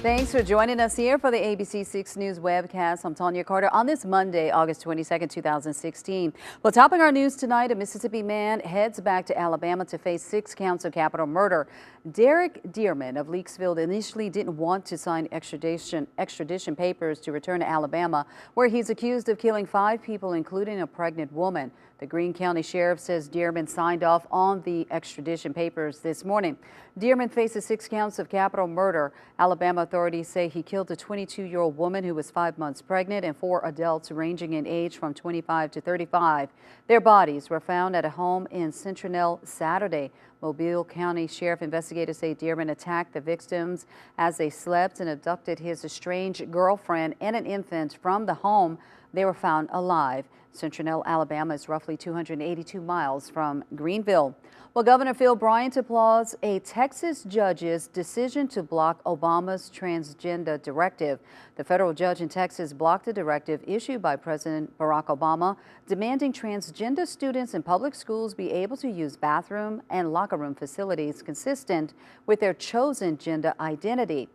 Thanks for joining us here for the ABC 6 News webcast. I'm Tanya Carter on this Monday, August 22nd, 2016. Well, topping our news tonight, a Mississippi man heads back to Alabama to face 6 counts of capital murder. Derek Dearman of Leakesville initially didn't want to sign extradition papers to return to Alabama, where he's accused of killing 5 people, including a pregnant woman. The Greene County Sheriff says Dearman signed off on the extradition papers this morning. Dearman faces 6 counts of capital murder. Alabama authorities say he killed a 22-year-old woman who was 5 months pregnant and 4 adults ranging in age from 25 to 35. Their bodies were found at a home in Centinel Saturday. Mobile County Sheriff investigators say Dearman attacked the victims as they slept and abducted his estranged girlfriend and an infant from the home. They were found alive. Centinel, Alabama is roughly 282 miles from Greenville. Well, Governor Phil Bryant applauds a Texas judge's decision to block Obama's transgender directive. The federal judge in Texas blocked a directive issued by President Barack Obama demanding transgender students in public schools be able to use bathroom and locker room facilities consistent with their chosen gender identity.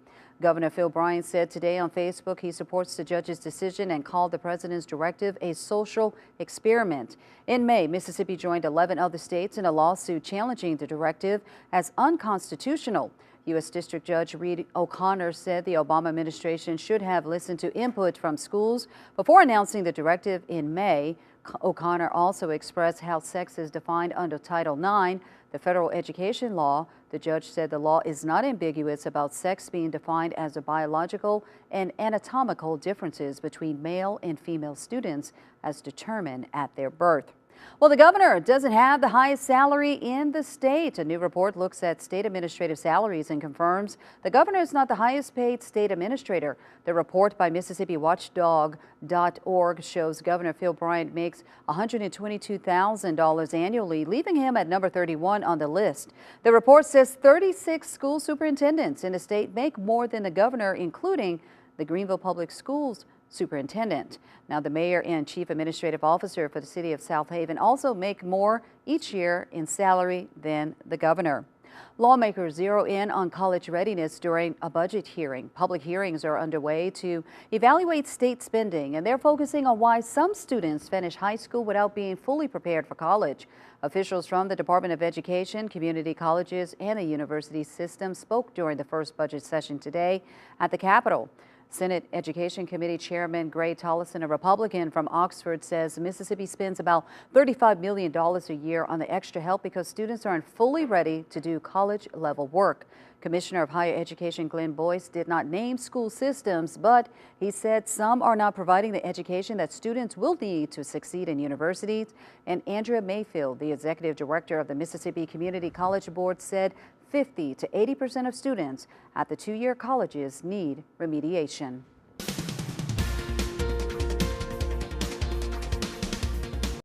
Governor Phil Bryant said today on Facebook he supports the judge's decision and called the president's directive a social experiment. In May, Mississippi joined 11 other states in a lawsuit challenging the directive as unconstitutional. U.S. District Judge Reed O'Connor said the Obama administration should have listened to input from schools before announcing the directive in May. O'Connor also expressed how sex is defined under Title IX, the federal education law. The judge said the law is not ambiguous about sex being defined as the biological and anatomical differences between male and female students as determined at their birth. Well, the governor doesn't have the highest salary in the state. A new report looks at state administrative salaries and confirms the governor is not the highest paid state administrator. The report by MississippiWatchdog.org shows Governor Phil Bryant makes $122,000 annually, leaving him at number 31 on the list. The report says 36 school superintendents in the state make more than the governor, including the Greenville Public Schools superintendent. Now, the mayor and chief administrative officer for the city of South Haven also make more each year in salary than the governor. Lawmakers zero in on college readiness during a budget hearing. Public hearings are underway to evaluate state spending, and they're focusing on why some students finish high school without being fully prepared for college. Officials from the Department of Education, community colleges, and the university system spoke during the first budget session today at the Capitol. Senate Education Committee Chairman Gray Tollison, a Republican from Oxford, says Mississippi spends about $35 million a year on the extra help because students aren't fully ready to do college-level work. Commissioner of Higher Education Glenn Boyce did not name school systems, but he said some are not providing the education that students will need to succeed in universities. And Andrea Mayfield, the executive director of the Mississippi Community College Board, said 50 to 80% of students at the 2-year colleges need remediation.